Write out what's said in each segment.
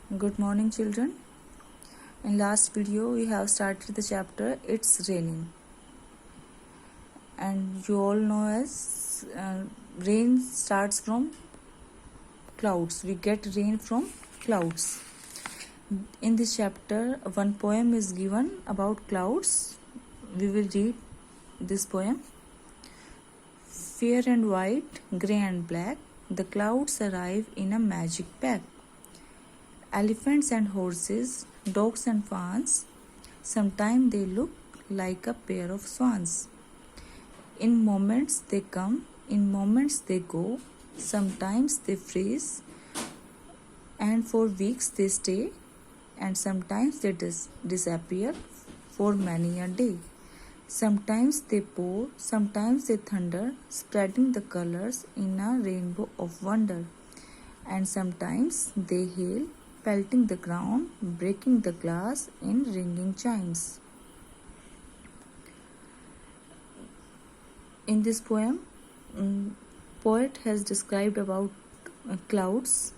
Good morning, children. In last video we have started the chapter It's Raining, and you all know as rain starts from clouds. We get rain from clouds. In this chapter one poem is given about clouds. We will read this poem. Fair and white, grey and black, the clouds arrive in a magic pack. Elephants and horses, dogs and fawns, sometimes they look like a pair of swans. In moments they come, in moments they go, sometimes they freeze, and for weeks they stay, and sometimes they disappear for many a day. Sometimes they pour, sometimes they thunder, spreading the colors in a rainbow of wonder. And sometimes they hail, pelting the ground, breaking the glass in ringing chimes. In this poem, poet has described about clouds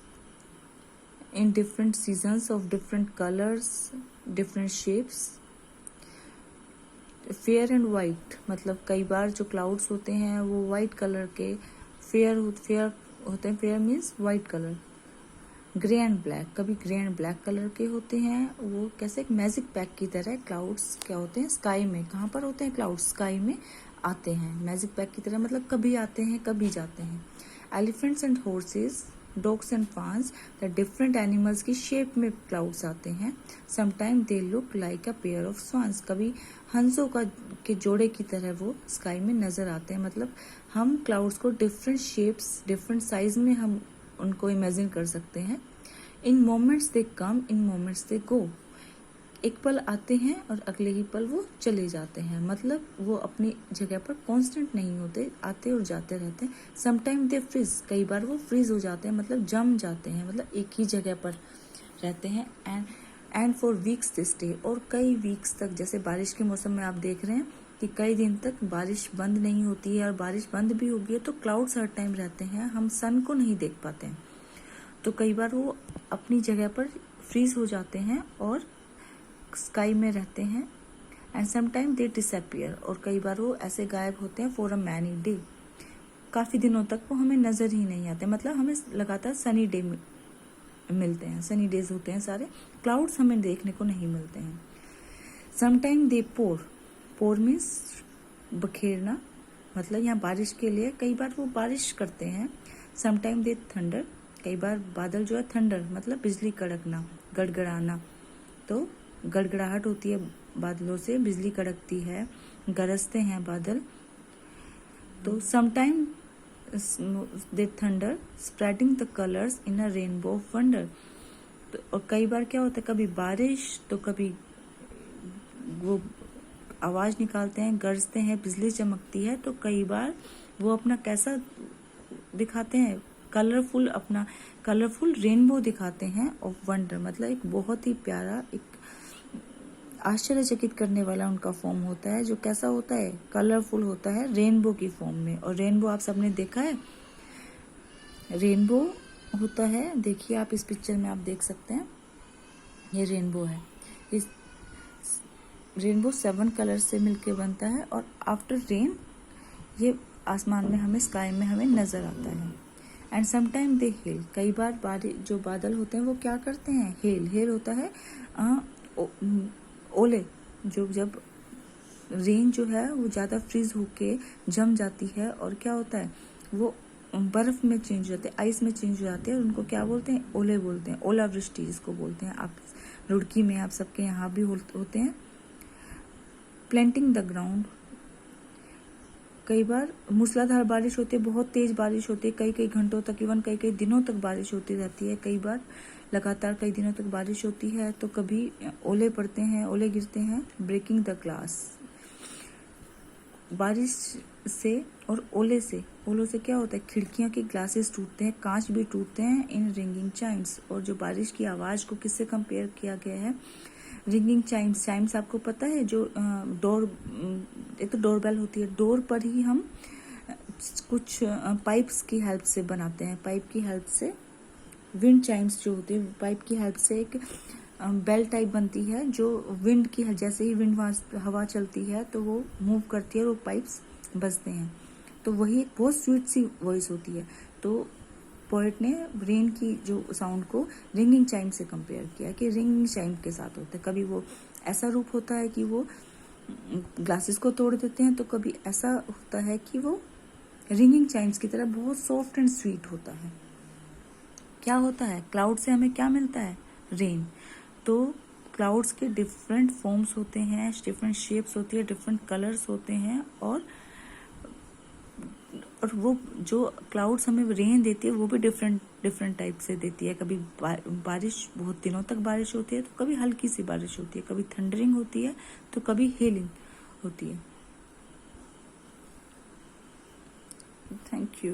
in different seasons of different colors, different shapes. Fair and white मतलब कई बार जो clouds होते हैं वो white colour के fair होते हैं. Fair means white colour. Grey and black, कभी ग्रे एंड ब्लैक कलर के होते हैं. वो कैसे एक मैजिक पैक की तरह क्लाउड्स क्या होते हैं स्काई में. कहाँ पर होते हैं क्लाउड्स? स्काई में आते हैं मैजिक पैक की तरह, मतलब कभी आते हैं कभी जाते हैं. Elephants and horses, dogs and fawns, the different animals की शेप में क्लाउड्स आते हैं. Sometime they look like a pair of swans, कभी हंसों का के जोड़े की तरह वो स्काई में नजर आते हैं. मतलब हम क्लाउड्स को डिफरेंट शेप्स, डिफरेंट साइज में हम उनको इमेजिन कर सकते हैं. In moments they come, in moments दे गो, एक पल आते हैं और अगले ही पल वो चले जाते हैं. मतलब वो अपनी जगह पर कांस्टेंट नहीं होते, आते और जाते रहते हैं. समटाइम दे फ्रीज, कई बार वो फ्रीज हो जाते हैं, मतलब जम जाते हैं, मतलब एक ही जगह पर रहते हैं. And for weeks they stay, और कई वीक्स तक, जैसे बारिश के मौसम में आप देख रहे हैं कि कई दिन तक बारिश बंद नहीं होती है, और बारिश बंद भी होगी है तो क्लाउड्स हर टाइम रहते हैं, हम सन को नहीं देख पाते हैं. तो कई बार वो अपनी जगह पर फ्रीज हो जाते हैं और स्काई में रहते हैं. एंड समटाइम दे डिसअपियर, और कई बार वो ऐसे गायब होते हैं फॉर अ मैनी डे, काफ़ी दिनों तक वो हमें नज़र ही नहीं आते. मतलब हमें लगातार सनी डे मिलते हैं, सनी डेज होते हैं सारे, क्लाउड्स हमें देखने को नहीं मिलते हैं. Sometime they pour, pour means बखेरना, मतलब यहाँ बारिश के लिए कई बार वो बारिश करते हैं. समटाइम दे थंडर, कई बार बादल जो है थंडर मतलब बिजली कड़कना, गड़गड़ाना. तो गड़गड़ाहट होती है बादलों से, बिजली कड़कती है, गरजते हैं बादल. तो sometime they thunder, spreading the colours in a rainbow of wonder. तो और कई बार क्या होता है, कभी बारिश तो कभी वो आवाज निकालते हैं, गरजते हैं, बिजली चमकती है. तो कई बार वो अपना कैसा दिखाते हैं, कलरफुल, अपना कलरफुल रेनबो दिखाते हैं ऑफ वंडर. मतलब एक बहुत ही प्यारा, एक आश्चर्यचकित करने वाला उनका फॉर्म होता है, जो कैसा होता है, कलरफुल होता है, रेनबो की फॉर्म में. और रेनबो आप सबने देखा है, रेनबो होता है, देखिए आप इस पिक्चर में आप देख सकते हैं, ये रेनबो है. इस रेनबो 7 कलर से मिलके बनता है, और आफ्टर रेन ये आसमान में हमें, स्काई में हमें नजर आता है. एंड समटाइम दे हेल, कई बार जो बादल होते हैं वो क्या करते हैं, हेल. हेल होता है ओले, जो जब रेन जो है वो ज़्यादा फ्रीज होके जम जाती है, और क्या होता है वो बर्फ में चेंज हो जाते हैं, आइस में चेंज हो जाते हैं, और उनको क्या बोलते हैं, ओले बोलते हैं, ओलावृष्टि जिसको बोलते हैं. आप रुड़की में, आप सबके यहाँ भी होते हैं. प्लेंटिंग द ग्राउंड, कई बार मूसलाधार बारिश होती है, बहुत तेज बारिश होती है, कई कई घंटों तक, इवन कई कई दिनों तक बारिश होती रहती है. कई बार लगातार कई दिनों तक बारिश होती है, तो कभी ओले पड़ते हैं, ओले गिरते हैं. ब्रेकिंग द ग्लास, बारिश से और ओले से, ओलों से क्या होता है, खिड़कियों के ग्लासेस टूटते हैं, कांच भी टूटते हैं. इन रिंगिंग चाइम्स, और जो बारिश की आवाज को किससे कंपेयर किया गया है, रिंगिंग चाइम्स. चाइम्स आपको पता है, जो डोर, एक तो डोरबेल होती है, डोर पर ही हम कुछ पाइप्स की हेल्प से बनाते हैं, पाइप की हेल्प से विंड चाइम्स जो होते हैं, पाइप की हेल्प से एक बेल टाइप बनती है जो विंड की, जैसे ही विंड हवा चलती है तो वो मूव करती है और वो पाइप्स बजते हैं। तो वही एक बहुत स्वीट सी वॉइस होती है। तो पोएट ने रेन की जो साउंड को रिंगिंग चाइम से कंपेयर किया कि रिंगिंग चाइम के साथ होता है। कभी वो ऐसा रूप होता है कि वो ग्लासेस को तोड़ देते हैं, तो कभी ऐसा होता है कि वो रिंगिंग चाइम्स की तरह बहुत सॉफ्ट एंड स्वीट होता है। क्या होता है, क्लाउड से हमें क्या मिलता है, रेन। तो क्लाउड्स के डिफरेंट फॉर्म्स होते हैं, डिफरेंट शेप्स होती है, डिफरेंट कलर्स होते हैं, और वो जो क्लाउड्स हमें रेन देती है वो भी डिफरेंट टाइप से देती है। कभी बारिश, बहुत दिनों तक बारिश होती है, तो कभी हल्की सी बारिश होती है, कभी थंडरिंग होती है, तो कभी हेलिंग होती है। Thank you.